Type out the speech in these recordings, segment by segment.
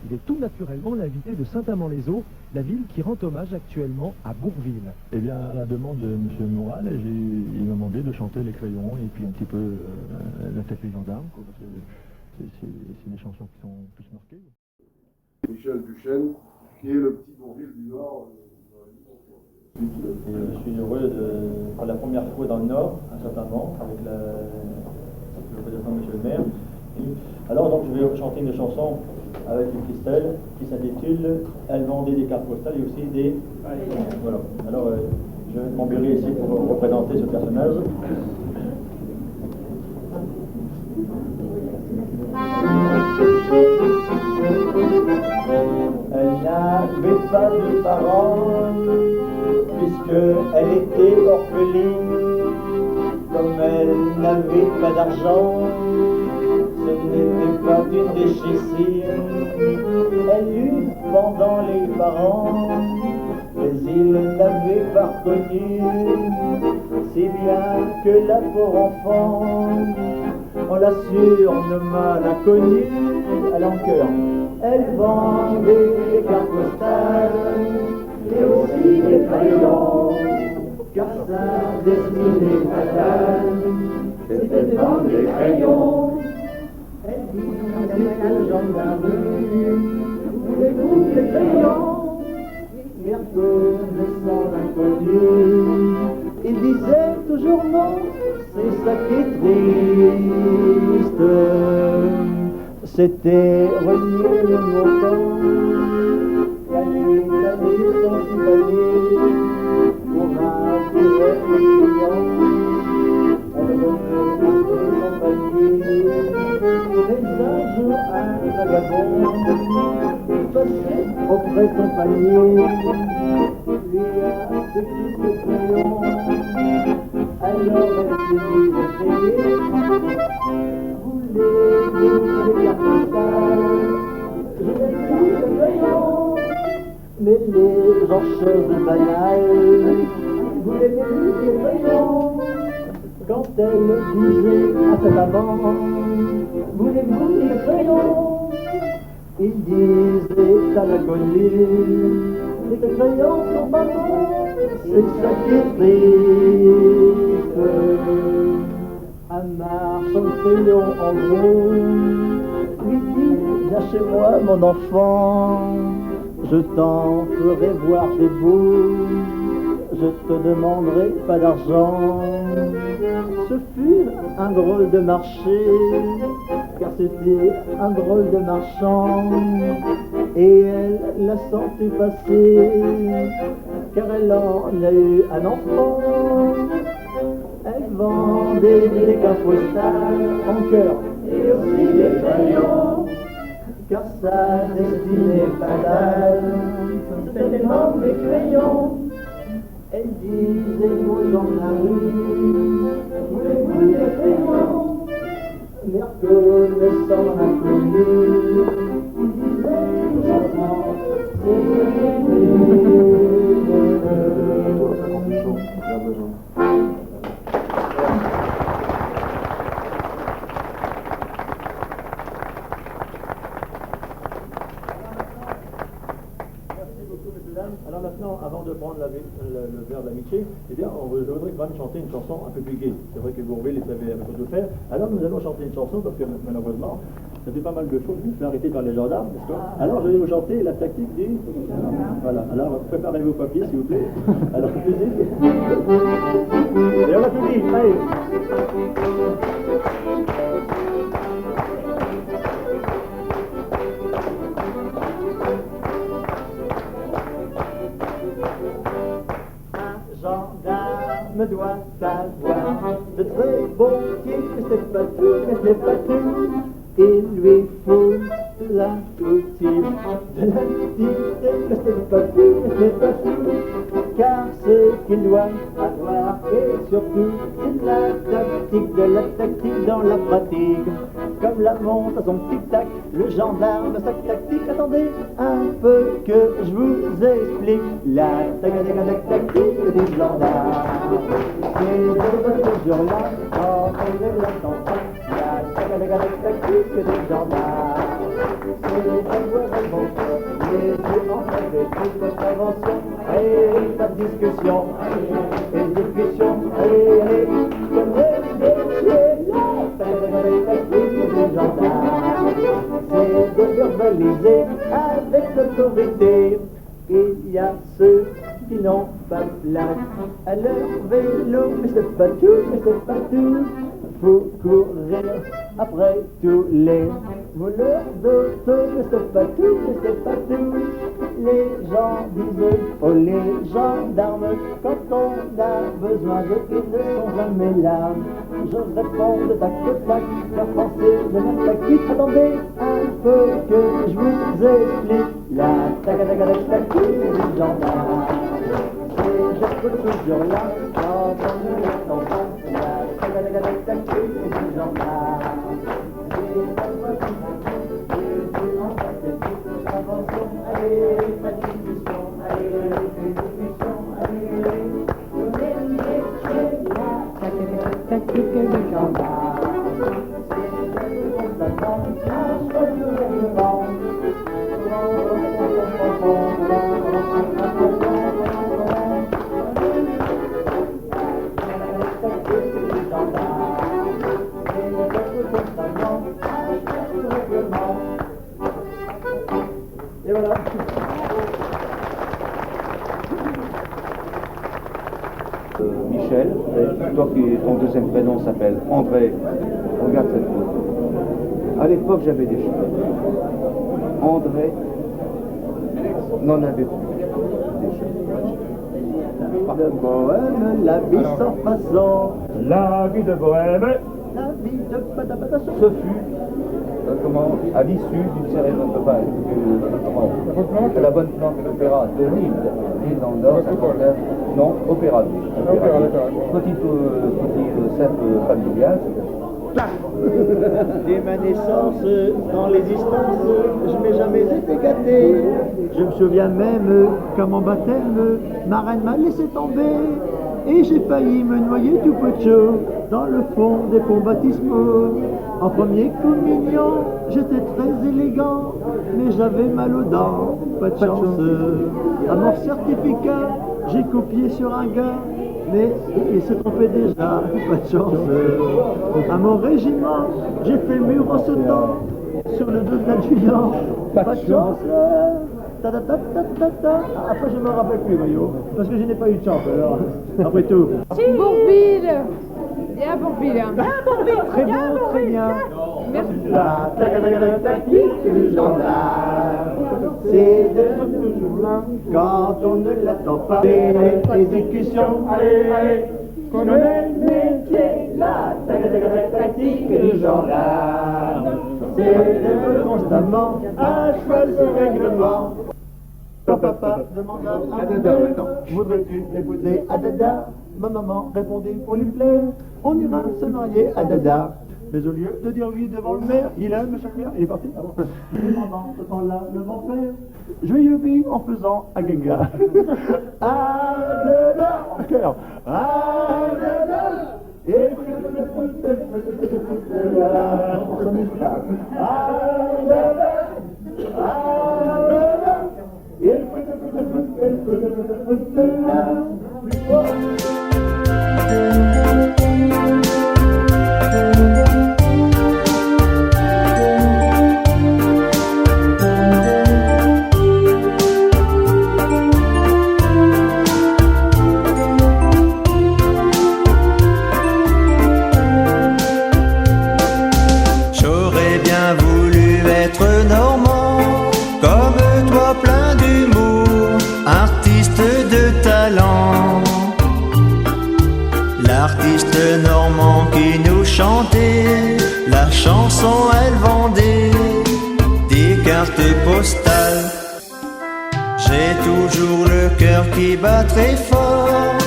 il est tout naturellement l'invité de Saint-Amand-les-Eaux, la ville qui rend hommage actuellement à Bourville. Eh bien, à la demande de M. Moral, il m'a demandé de chanter les crayons et puis un petit peu la tête des gendarmes, quoi, parce que c'est des chansons qui sont plus marquées. Michel Duchesne, qui est le petit Bourville du Nord. Je suis heureux pour la première fois dans le Nord, à Saint-Amand, avec le représentant de M. le maire. Alors donc je vais chanter une chanson avec Christelle qui s'intitule « Elle vendait des cartes postales et aussi des... » Voilà. Alors je m'embellirai ici pour représenter ce personnage. Elle n'avait pas de parents, puisqu'elle était orpheline. Comme elle n'avait pas d'argent, ce n'était pas d'une richissime. Elle eut pendant les parents, mais ils n'avaient pas reconnu. Si bien que la pauvre enfant, on la surnomma l'inconnue. Elle en cœur, elle vendait des cartes postales et aussi des crayons, car sa destinée fatale, c'était de vendre des crayons. Elle dit à la gendarmerie, voulez-vous des crayons? Mais reconnaissant l'inconnu, il disait toujours non, c'est ça qui est triste. C'était renier le montant, caler son petit panier pour un direct client. Elle remettait son panier, mais un jour un vagabond passait auprès de son panier, lui a pris le crayon. Alors elle s'est mise à payer. Voulez-vous des cartes postales? Je n'ai plus de crayon. Mais les gens choses banales, voulez-vous des crayons? Quand elle disait à cet amant, voulez-vous des crayons? Il disait à l'inconnu, les crayons sont pas bons, c'est ça qui est triste. Un marchand de crayons en gros lui dit, viens chez moi mon enfant, je t'en ferai voir des beaux, je te demanderai pas d'argent. Ce fut un drôle de marché, car c'était un drôle de marchand, et elle l'a senti passer, car elle en a eu un enfant. Elle vendait des cartes postales en cœur et aussi des crayons, car sa destinée fatale, c'était vendre des crayons. Elle disait aux gens de la rue, voulez-vous des crayons? Mais reconnaissant l'inconnu, il disait tout simplement, Alors maintenant, avant de prendre le verre d'amitié, eh bien, je voudrais quand même chanter une chanson un peu plus gaie. C'est vrai que Bourville savait avec quoi de faire. Alors nous allons chanter une chanson parce que malheureusement, ça fait pas mal de choses. Je me suis arrêté par les gendarmes, n'est-ce pas? Alors je vais vous chanter la tactique du... Voilà, alors préparez vos papiers s'il vous plaît. Alors musique. Et on va tout dire, allez. Me doit savoir de très bons pieds, mais c'est pas tout, mais c'est pas tout. Il lui faut la couture de l'activité, mais c'est pas tout, mais c'est pas tout. Car ce qu'il doit avoir, et surtout, c'est la tactique dans la pratique. Comme la montre à son tic-tac, le gendarme, sa tactique. Attendez un peu que je vous explique la tactique du gendarme. C'est de cette mesure-là, quand on est la campagne, tactique des gendarmes. C'est les devoirs les yeux en avec toute votre prévention. Allez, pas de discussion, et discussion, allez, comme les tactique des gendarmes. C'est de verbaliser avec l'autorité. Il y a ceux qui n'ont pas place à leur vélo, mais c'est pas tout, mais c'est pas tout. Faut courir après tous les voleurs d'auto, mais c'est pas tout, mais c'est pas tout. Les gens disent, oh les gendarmes, quand on a besoin de ils ne sont jamais là. Je réponds de tac au tac, leur pensée de la tactique. Attendez un peu que je vous explique la tactique des gendarmes. C'est juste toujours là, quand on ne l'attend pas, la tactique des gendarmes. Allez, pas de discussion, allez, discussion, allez, la tactique des gendarmes. Et voilà. Michel, toi qui ton deuxième prénom s'appelle André, regarde cette photo. À l'époque j'avais des cheveux. André n'en avait plus des cheveux. Le bohème, la vie sans façon. La vie de Bohème. La vie de Badabada. Ce fut à l'issue d'une cérémonie de la bonne planque de l'opéra de Lille dans le Nord, Saint-Quentin, non, opéra de Lille. Petit cercle familial. Dès ma naissance, dans l'existence, je n'ai jamais été gâté. Je me souviens même qu'à mon baptême, ma reine m'a laissé tomber. Et j'ai failli me noyer tout pocho dans le fond des ponts baptismaux. En premier communion, j'étais très élégant, mais j'avais mal aux dents, pas de chance. À mon certificat, j'ai copié sur un gars, mais il s'est trompé déjà, pas de chance. À mon régiment, j'ai fait le mur en sautant sur le dos de l'adjudant, pas de chance. Après je ne me rappelle plus, voyons, parce que je n'ai pas eu de chance alors, après tout. Bourville. Bien Bourville. Bien Bourville. Très bon, très bien. Merci. La tactique du gendarme, c'est d'être toujours là quand on ne l'attend pas. L'exécution, allez, allez, qu'on est le métier. La tactique du gendarme, c'est d'être constamment à cheval sur règlement. Ton papa demanda à Dada, voudrais-tu l'épouser à Dada? Ma maman répondit pour lui plaire, on ira se marier à Dada. Mais au lieu de dire oui devant le maire, il aime chaque mère, il est parti. Et pendant ce temps-là, le grand frère, je lui obéis en faisant un gaga. À Dada, en cœur. À Dada. Et J'aurais bien voulu être normand, comme toi plein d'humour, artiste de talent. L'artiste normand qui nous chantait, la chanson elle vendait des cartes postales. J'ai toujours le cœur qui bat très fort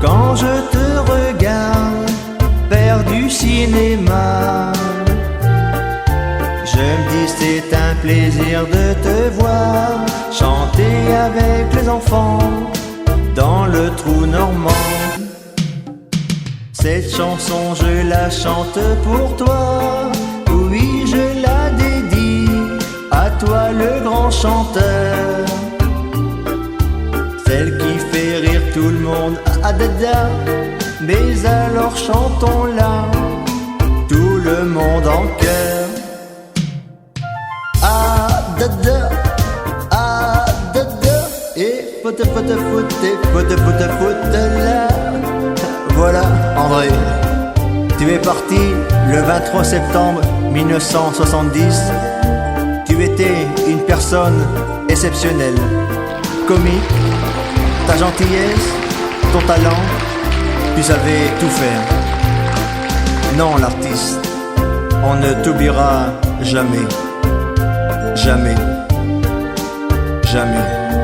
quand je te regarde, père du cinéma. Je me dis c'est un plaisir de te voir chanter avec les enfants dans le trou normand. Cette chanson je la chante pour toi toi le grand chanteur, celle qui fait rire tout le monde, ah dada. Mais alors chantons-la, tout le monde en chœur. Ah dada, ah dada. Et foute, foute, foute, et foute, foute, foute là. Voilà André, tu es parti le 23 septembre 1970. Tu étais une personne exceptionnelle, comique, ta gentillesse, ton talent, tu savais tout faire. Non l'artiste, on ne t'oubliera jamais, jamais, jamais.